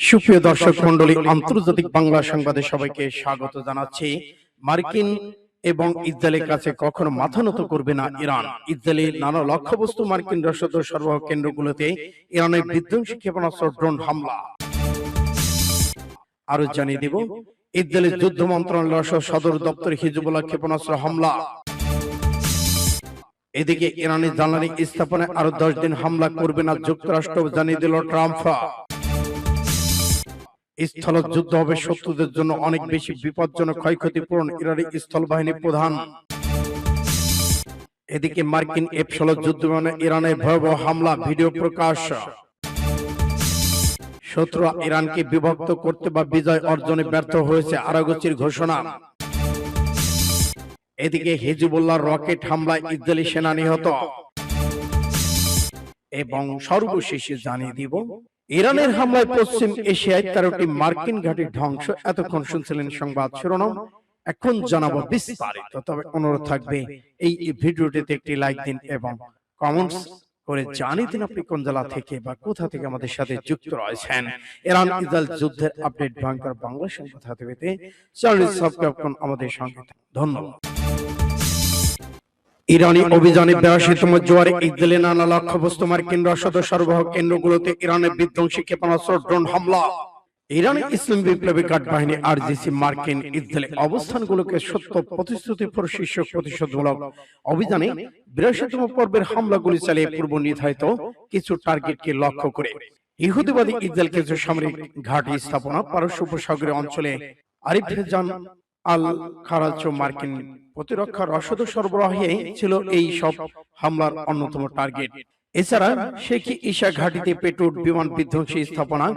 সুপ্রিয় দর্শক মণ্ডলী, আন্তর্জাতিক বাংলা সংবাদে সবাইকে স্বাগত জানাচ্ছি। মার্কিন এবং ইসরায়েলের কাছে কখনো মাথা নত করবে না ইরান। ইসরায়েলের নানা লক্ষ্যবস্তু মার্কিন রসদ সরবরাহ কেন্দ্রগুলোতে ইরানের বিধ্বংসী ক্ষেপণাস্ত্র ড্রোন হামলা। আরো জানিয়ে দেব, ইসরায়েলের যুদ্ধ মন্ত্রণালয় সদর দপ্তরে হিজবুল্লাহ ক্ষেপণাস্ত্র হামলা। এদিকে ইরানের জ্বালানি স্থাপনায় আরো 10 দিন হামলা করবে না যুক্তরাষ্ট্র, জানিয়ে দিল ট্রাম্প। স্থল যুদ্ধ হবে শত্রুদের জন্য অনেক বেশি বিপজ্জনক, ক্ষয়ক্ষতিপূর্ণ ইরানি স্থল বাহিনী প্রধান। এদিকে মার্কিন F-16 যুদ্ধ বিমানে ইরানের ভয়াবহ হামলা, ভিডিও প্রকাশ। শত্রুরা ইরানকে বিভক্ত করতে বা বিজয় অর্জনে ব্যর্থ হয়েছে, আরাগচির ঘোষণা। এদিকে হিজবুল্লাহর রকেট হামলায় ইসরায়েলি সেনা নিহত। এবং সর্বশেষে জানিয়ে দিব, ইরানের হামলায় পশ্চিম এশিয়ায় 13টি মার্কিন ঘাঁটি ধ্বংস। এতক্ষণ শুনছিলেন সংবাদ শিরোনাম, এখন জানাবো বিস্তারিত। তবে অনুরোধ থাকবে এই ভিডিওটিতে একটি লাইক দিন এবং কমেন্টস করে জানিয়ে দিন আপনি কোন জেলা থেকে বা কোথা থেকে আমাদের সাথে যুক্ত রয়েছেন। ইরান ইসরায়েল যুদ্ধের আপডেট ভয়ঙ্কর বাংলা সংবাদ হাতে পেতে চ্যানেলটি সাবস্ক্রাইব করুন আমাদের সঙ্গে। ধন্যবাদ। ইরানি অভিযানে 82তম জোয়ারে ইসরায়েলের নানা লক্ষ্যবস্তু মার্কিন রসদ সরবরাহ কেন্দ্রগুলোতে ইরানের বিধ্বংসী ক্ষেপণাস্ত্র ড্রোন হামলা। ইরানি ইসলামী বিপ্লবী গার্ড বাহিনী আরজিসি মার্কিন ইসরায়েলি অবস্থানগুলোকে সত্য প্রতিশ্রুতিপর শীর্ষ প্রতিশোধমূলক অভিযানে 82তম পর্বের হামলাগুলি চালিয়ে পূর্ব নির্ধারিত কিছু টার্গেটকে লক্ষ্য করে ইহুদিবাদী ইসরায়েল কিছু সামরিক ঘাঁটি স্থাপনা, পারস্য উপসাগরীয় অঞ্চলে আরিফেজান আল খারাজ মার্কিন প্রতিরক্ষা রসদ সরবরাহে ছিল এই সব হামলার অন্যতম টার্গেট। এছাড়া শেখ ঈসা ঘাটিতে পেট্রোল বিমান বিধ্বংসী স্থাপনা,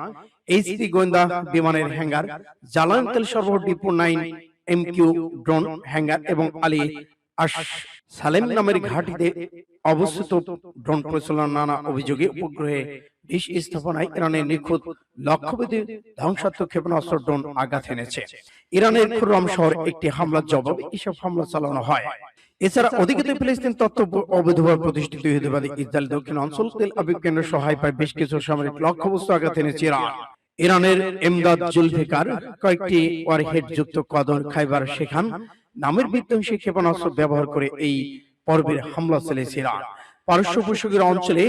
এইচপি গোয়েন্দা বিমানের হ্যাঙ্গার, জ্বালানি তেল সরবরাহ ডিপো 9 MQ ড্রোন হ্যাঙ্গার এবং আলী আশ সালেম নামের ঘাটিতে অবস্থিত ড্রোন পরিচালনার নানা অভিযোগে উপগ্রহে ডিশ স্থাপনায় ইরানের নিখুঁত লক্ষ্যভেদী ধ্বংসাত্মক ক্ষেপণাস্ত্র ড্রোন আঘাত এনেছে। ইরানের খুররাম শহর একটি হামলার জবাবে এসব হামলা চালানো হয়। এছাড়া অধিকৃত ফিলিস্তিন তথ্য অবৈধভাবে প্রতিষ্ঠিত ইহুদিবাদী ইসরায়েল দক্ষিণ অঞ্চল তেল আবিব কেন্দ্র সহ হাইফায় বেশ কিছু সামরিক লক্ষ্যবস্তু আঘাত এনেছে ইরান। ইরানের এমদাদ জুলফিকার কয়েকটি ওয়ারহেড যুক্ত কদর খাইবার শেখান নামের বিধ্বংসী ক্ষেপণাস্ত্র ব্যবহার করে এই পর্বের হামলা চালিয়েছে ইরান। পারস্য উপসাগরীয় অঞ্চলে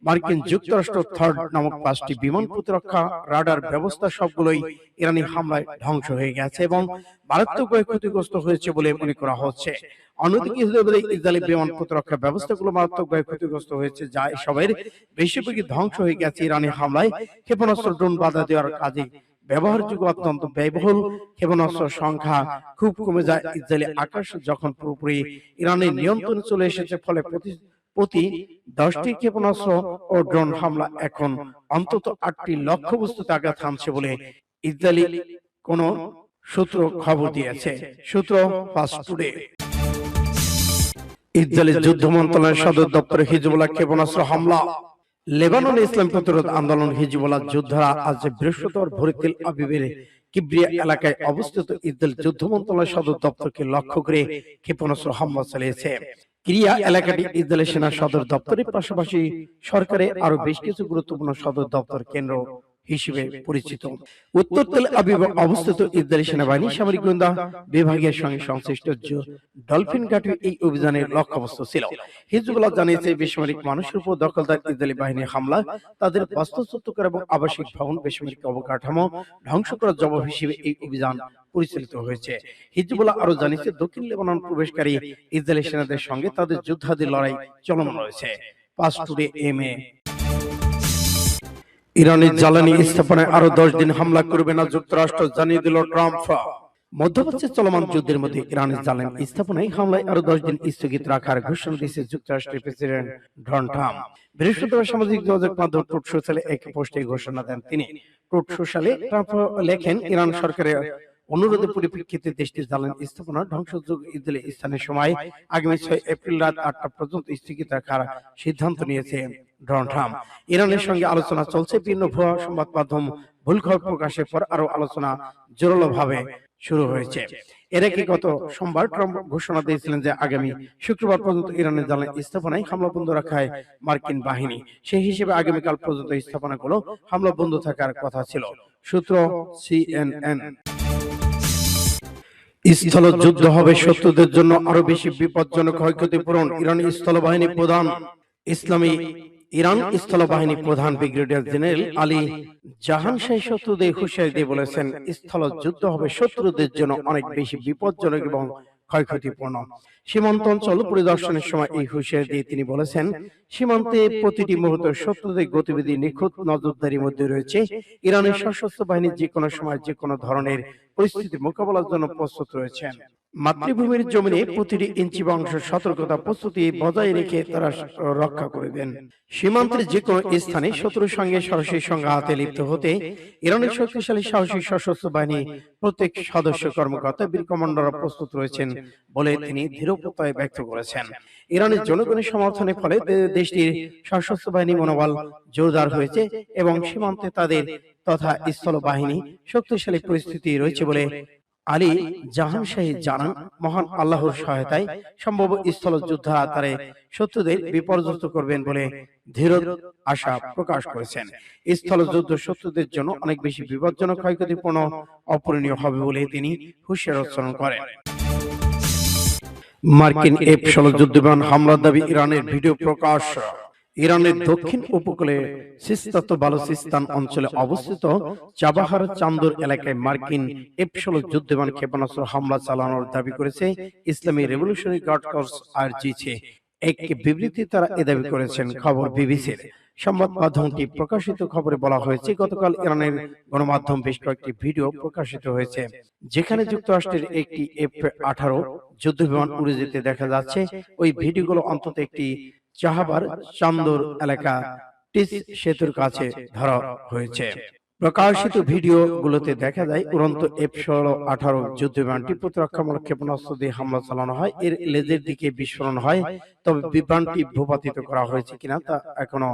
মার্কিন যুক্তরাষ্ট্র থার্ড নামক 5টি বিমান প্রতিরক্ষা রাডার ব্যবস্থা সবগুলোই ইরানি হামলায় ধ্বংস হয়ে গেছে এবং মারাত্মকভাবে ক্ষতিগ্রস্ত হয়েছে বলে মনে করা হচ্ছে। অন্যদিকে ইসরায়েলি বিমান প্রতিরক্ষা ব্যবস্থাগুলো মারাত্মকভাবে ক্ষতিগ্রস্ত হয়েছে, যা এসবের বেশিরভাগই ধ্বংস হয়ে গেছে। ইরানি হামলায় ক্ষেপণাস্ত্র ড্রোন বাধা দেওয়ার কাজে ব্যবহারযোগ্য অত্যন্ত ব্যয়বহুল ক্ষেপণাস্ত্র সংখ্যা খুব কমে যায়। ইসরায়েলি আকাশ যখন পুরোপুরি ইরানের নিয়ন্ত্রণে চলে এসেছে, ফলে প্রতি 10টি ক্ষেপণাস্ত্র ও ড্রোন হামলা এখন অন্তত 8টি লক্ষ্যবস্তুতে আঘাত হানছে বলে ইসরায়েলি কোন সূত্র খবর দিয়েছে। সূত্র ফাস্ট টুডে। ইসরায়েলের যুদ্ধ মন্ত্রণালয়ের সদর দপ্তরে হিজবুল্লাহ ক্ষেপণাস্ত্র হামলা। লেবাননে ইসলাম প্রতিরোধ আন্দোলন হিজবুল্লাহ যোদ্ধারা আজ বৃহস্পতিবার ভোরে তেল আবিবের কিবরিয়া এলাকায় অবস্থিত ইসরায়েল যুদ্ধ মন্ত্রণালয় সদর দপ্তরকে লক্ষ্য করে ক্ষেপণাস্ত্র হামলা চালিয়েছে। কিরিয়া এলাকাটি ইসরায়েলের সেনা সদর দপ্তরের পাশাপাশি সরকারের আরো বেশ কিছু গুরুত্বপূর্ণ সদর দপ্তর কেন্দ্র হিসেবে পরিচিত। উত্তর তেল আবিব অবস্থিত ইসরায়েলি সেনাবাহিনী সামরিক গোয়েন্দা বিভাগের সঙ্গে সংশ্লিষ্ট ডলফিন ঘাঁটি এই অভিযানের লক্ষ্যবস্তু ছিল। হিজবুল্লাহ জানিয়েছে, বেসামরিক মানুষের উপর দখলদার ইসরায়েলি বাহিনীর হামলা তাদের বাস্তুচ্যুত এবং আবাসিক ভবন, বেসামরিক অবকাঠামো ধ্বংস করার জবাব হিসেবে এই অভিযান পরিচালিত হয়েছে। হিজবুল্লাহ আরো জানিয়েছে, দক্ষিণ লেবানন প্রবেশকারী ইসরায়েলি সেনাদের সঙ্গে তাদের যুদ্ধাদি লড়াই চলমান রয়েছে। Fast today MA. ইরানের জ্বালানি স্থাপনায় আরো 10 দিন হামলা করবে না যুক্তরাষ্ট্র, জানিয়ে দিল ট্রাম্প। মধ্যপ্রাচ্যে চলমান যুদ্ধের মধ্যে ইরানের জ্বালানি স্থাপনায় হামলায় আরো 10 দিন স্থগিত রাখার ঘোষণা দিয়েছে যুক্তরাষ্ট্রের প্রেসিডেন্ট ডোনাল্ড ট্রাম্প। বৃহস্পতিবার সামাজিক যোগাযোগ মাধ্যম ট্রুথ সোশ্যালে এক পোস্টে ঘোষণা দেন তিনি। ট্রুথ সোশ্যালে ট্রাম্প লেখেন, ইরান সরকারের অনুরোধের পরিপ্রেক্ষিতে দেশটির জ্বালানি স্থাপনা ধ্বংসযোগ্য ইসরায়েলি স্থানের সময় আগামী 6 এপ্রিল রাত 8টা পর্যন্ত স্থগিত রাখার সিদ্ধান্ত নিয়েছে ডোনাল্ড ট্রাম্প। ইরানের সঙ্গে আলোচনা চলছে। বিভিন্ন ভুয়া সংবাদ মাধ্যম ভুল খবর প্রকাশের পর আরো আলোচনা জোরালো ভাবে শুরু হয়েছে। এর আগে গত সোমবার ট্রাম্প ঘোষণা দিয়েছিলেন যে আগামী শুক্রবার পর্যন্ত ইরানের জ্বালানি স্থাপনায় হামলা বন্ধ রাখায় মার্কিন বাহিনী। সেই হিসেবে আগামীকাল পর্যন্ত স্থাপনাগুলো হামলা বন্ধ থাকার কথা ছিল। সূত্র CNN। স্থলযুদ্ধ হবে শত্রুদের জন্য আরো বেশি বিপজ্জনক, ক্ষয়ক্ষতিপূরণ। ইরান স্থলবাহিনী প্রধান ব্রিগেডিয়ার জেনারেল আলী জাহানশাহী শত্রুদের হুঁশিয়ারি দিয়ে বলেছেন, স্থলযুদ্ধ হবে শত্রুদের জন্য অনেক বেশি বিপজ্জনক এবং ক্ষয়ক্ষতিপূর্ণ। সীমান্ত অঞ্চল পরিদর্শনের সময় এই হুঁশিয়ারি দিয়ে তিনি বলেছেন, সীমান্তে প্রতিটি মুহূর্তে শত্রুদের গতিবিধি নিখুঁত নজরদারির মধ্যে রয়েছে। ইরানের সশস্ত্র বাহিনী যে কোনো সময় যে কোনো ধরনের পরিস্থিতি মোকাবেলার জন্য প্রস্তুত রয়েছেন। মাতৃভূমির জমিনে প্রতিটি ইঞ্চি বা অংশ সতর্কতা প্রস্তুতি বজায় রেখে তারা রক্ষা করে দেন। সীমান্তের যে কোনো স্থানে শত্রুর সঙ্গে সরাসরি সংঘাতে লিপ্ত হতে ইরানের শক্তিশালী সাহসী সশস্ত্র বাহিনী প্রত্যেক সদস্য কর্মকর্তা বীর কমান্ডাররা প্রস্তুত রয়েছেন বলে তিনি দৃঢ় প্রত্যয় ব্যক্ত করেছেন। ইরানের জনগণের সমর্থনের ফলে দেশটির সশস্ত্র বাহিনী মনোবল জোরদার হয়েছে এবং সীমান্তে তাদের তথা স্থল বাহিনী শক্তিশালী পরিস্থিতি রয়েছে বলে আলী জাহানশাহী জানান, মহান আল্লাহর সহায়তায় সম্ভব স্থলযোদ্ধা তারে শত্রুদের বিপর্যস্ত করবেন বলে দৃঢ় আশা প্রকাশ করেছেন। স্থলযুদ্ধ শত্রুদের জন্য অনেক বেশি বিপজ্জনক, ক্ষয়ক্ষতিপূর্ণ, অপূরণীয় হবে বলে তিনি হুঁশিয়ারি উচ্চারণ করেন। মার্কিন F-16 যুদ্ধবিমান হামলার দাবি ইরানের, ভিডিও প্রকাশ। ইরানের দক্ষিণ উপকূলে সিস্তাত বালুচিস্তান অঞ্চলে অবস্থিত চাবাহার চান্দর এলাকায় মার্কিন F-16 যুদ্ধবিমান ক্ষেপণাস্ত্র হামলা চালানোর দাবি করেছে ইসলামী রেভলিউশনারি গার্ড কর্পস IRGC। এক বিবৃতি তারা এ দাবি করেছেন। খবর বিবিসির। সংবাদ মাধ্যমটি প্রকাশিত খবরে বলা হয়েছে, গতকাল ইরানের গণমাধ্যম বেশ কয়েকটি ভিডিও প্রকাশিত হয়েছে যেখানে যুক্তরাষ্ট্রের একটি F-18 যুদ্ধবিমান উড়ে যেতে দেখা যাচ্ছে। ওই ভিডিওগুলো অন্তত একটি চাহাবার চান্দর এলাকা টিস সেতুর কাছে ধরা হয়েছে। প্রকাশিত ভিডিও গুলোতে দেখা যায় উড়ন্ত F-18 যুদ্ধবিমানটি প্রতিরক্ষামূলক ক্ষেপণাস্ত্র দিয়ে হামলা চালানো হয়। এর লেজের দিকে বিস্ফোরণ হয়, তবে বিমানটি ভূপাতিত করা হয়েছে কিনা তা এখনো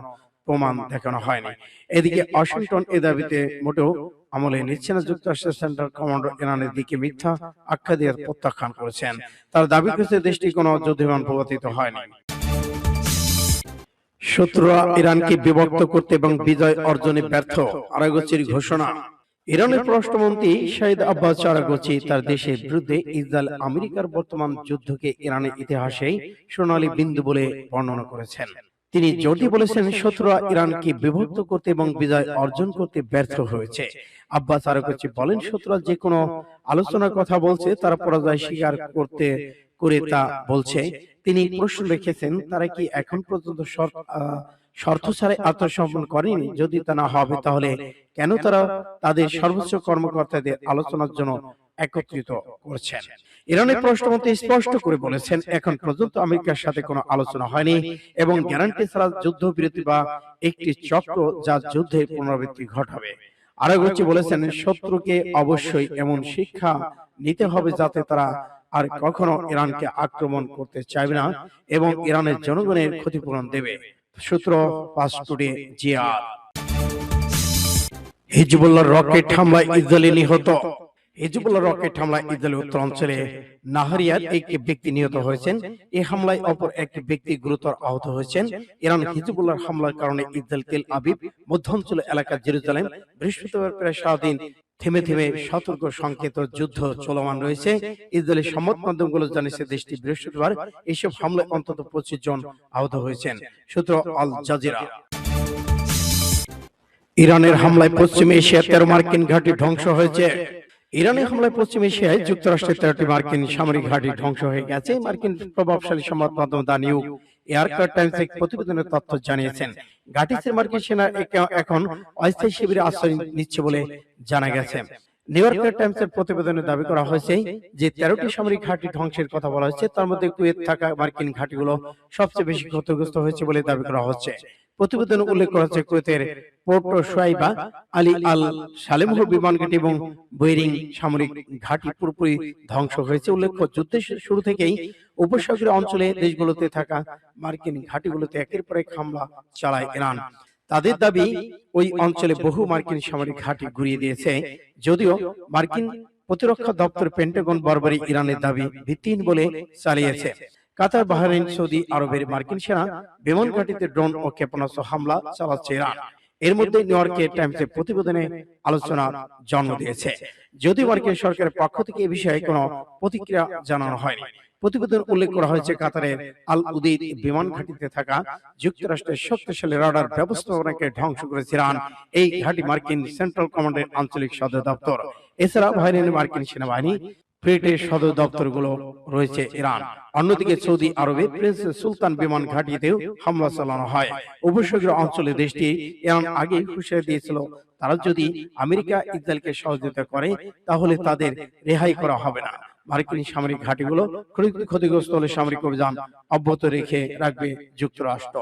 প্রমাণ দেখানো হয়নি। এদিকে ওয়াশিংটন এ দাবিতে মোটেও আমলে নিচ্ছে না। যুক্তরাষ্ট্রের সেন্ট্রাল কমান্ডার ইরানের দিকে মিথ্যা আখ্যা দিয়ে প্রত্যাখ্যান করেছেন। তার দাবি করেছে দেশটি কোনো যুদ্ধবিমান ভূপাতিত হয়নি। শত্রুরা ইরানকে বিভক্ত করতে এবং বিজয় অর্জনে ব্যর্থ, আরাগচির ঘোষণা। ইরানের পররাষ্ট্রমন্ত্রী শাহিদ আব্বাস আরাগচি তার দেশের বিরুদ্ধে ইসরায়েল আমেরিকার বর্তমান যুদ্ধকে ইরানের ইতিহাসে সোনালী বিন্দু বলে বর্ণনা করেছেন। তিনি জোর দিয়ে বলেছেন, শত্রুরা ইরানকে বিভক্ত করতে এবং বিজয় অর্জন করতে ব্যর্থ হয়েছে। আব্বাস আরাগচি বলেন, শত্রুরা যে কোনো আলোচনার কথা বলছে, তারা পরাজয় স্বীকার করে তা বলছে। তিনি প্রশ্ন রেখেছেন, তারা কি এখন পর্যন্ত শর্ত ছাড়াই আত্মসমর্পণ করেনি? যদি তা না হবে তাহলে কেন তারা তাদের সর্বোচ্চ কর্মকর্তাদের আলোচনার জন্য একত্রিত করছেন? ইরানের পররাষ্ট্রমন্ত্রী স্পষ্ট করে বলেছেন, এখন পর্যন্ত আমেরিকার সাথে কোনো আলোচনা হয়নি এবং গ্যারান্টি ছাড়া যুদ্ধবিরতি বা একটি চক্র যা যুদ্ধের পুনরাবৃত্তি ঘটাবে। আরাগচি বলেছেন, শত্রুকে অবশ্যই এমন শিক্ষা নিতে হবে যাতে তারা আর কখনো ইরানকে আক্রমণ করতে চাইবে না এবং ইরানের জনগণের ক্ষতিপূরণ দেবে। সূত্র ফাস্ট টুডে জিয়ার। হিজবুল্লাহর রকেট হামলায় ইসরায়েলি নিহত। হিজবুল্লাহর রকেট হামলায় ইসরায়েলের উত্তর অঞ্চলে নাহারিয়ার একটি ব্যক্তি নিহত হয়েছেন। এই হামলায় অপর একটি ব্যক্তি গুরুতর আহত হয়েছেন। ইরান হিজবুল্লাহর হামলার কারণে ইসরায়েল তেল আবিব মধ্যাঞ্চল এলাকা জেরুজালেম বৃহস্পতিবার প্রায় সারাদিন থেমে থেমে সতর্ক সংকেত যুদ্ধ চলমান রয়েছে। ইসরায়েলি সংবাদ মাধ্যমগুলো জানিয়েছে, দেশটি বৃহস্পতিবার এইসব হামলায় অন্তত 25 জন আহত হয়েছেন। সূত্র আল জাজিরা। ইরানের হামলায় পশ্চিম এশিয়ার 13 মার্কিন ঘাঁটি ধ্বংস হয়েছে। ইরানের হামলায় পশ্চিম এশিয়ায় যুক্তরাষ্ট্রের 13টি মার্কিন সামরিক ঘাঁটি ধ্বংস হয়ে গেছে। মার্কিন প্রভাবশালী সংবাদ মাধ্যম দা নিউ ইয়র্কার টাইমস এক প্রতিবেদনের তথ্য জানিয়েছেন। ঘাঁটিতে মার্কিন সেনা এখন অস্থায়ী শিবিরে আশ্রয় নিচ্ছে বলে জানা গেছে। নিউ ইয়র্কার টাইমসের প্রতিবেদনে দাবি করা হয়েছে যে 13টি সামরিক ঘাঁটি ধ্বংসের কথা বলা হয়েছে, তার মধ্যে কুয়েত থাকা মার্কিন ঘাঁটিগুলো সবচেয়ে বেশি ক্ষতিগ্রস্ত হয়েছে বলে দাবি করা হচ্ছে। প্রতিবেদনে উল্লেখ করা হচ্ছে, কুয়েতের পোর্ট শুয়াইবা, আলী আল সালেমহ বিমান ঘাঁটি এবং বৈরিং সামরিক ঘাঁটি পুরোপুরি ধ্বংস হয়েছে। উল্লেখ্য, যুদ্ধের শুরু থেকেই উপসাগরীয় অঞ্চলে দেশগুলোতে থাকা মার্কিন ঘাঁটিগুলোতে একের পর এক হামলা চালায় ইরান। তাদের দাবি, ওই অঞ্চলে বহু মার্কিন সামরিক ঘাঁটি গুঁড়িয়ে দিয়েছে। যদিও মার্কিন প্রতিরক্ষা দপ্তর পেন্টাগন বরাবরই ইরানের দাবি ভিত্তিহীন বলে চালিয়েছে। কাতার, বাহরাইন, সৌদি আরবের মার্কিন সেনা বিমান ঘাঁটিতে ড্রোন ও ক্ষেপণাস্ত্র হামলা চালাচ্ছে ইরান। এর মধ্যে নিউ ইয়র্কের টাইমসের প্রতিবেদনে আলোচনার জন্ম দিয়েছে। যদিও মার্কিন সরকারের পক্ষ থেকে এ বিষয়ে কোনো প্রতিক্রিয়া জানানো হয়নি। প্রতিবেদন উল্লেখ করা হয়েছে, কাতারের আল উদেইদ বিমান ঘাঁটিতে থাকা যুক্তরাষ্ট্রের শক্তিশালী রাডার ব্যবস্থাপনাকে ধ্বংস করেছে ইরান। এই ঘাঁটি মার্কিন সেন্ট্রাল কমান্ডের আঞ্চলিক সদর দপ্তর। এছাড়া বাহরাইনের মার্কিন সেনাবাহিনী ফ্লিটের সদর দপ্তরগুলো রয়েছে ইরান। অন্যদিকে সৌদি আরবে প্রিন্স সুলতান বিমান ঘাঁটিতেও হামলা চালানো হয়। উপসাগর অঞ্চলে দেশটি ইরান আগেই হুঁশিয়ারি দিয়েছিল, তারা যদি আমেরিকা ইসরায়েলকে সহযোগিতা করে তাহলে তাদের রেহাই করা হবে না। মার্কিন সামরিক ঘাঁটিগুলো ক্ষতিগ্রস্ত হলে সামরিক অভিযান অব্যাহত রাখবে যুক্তরাষ্ট্র।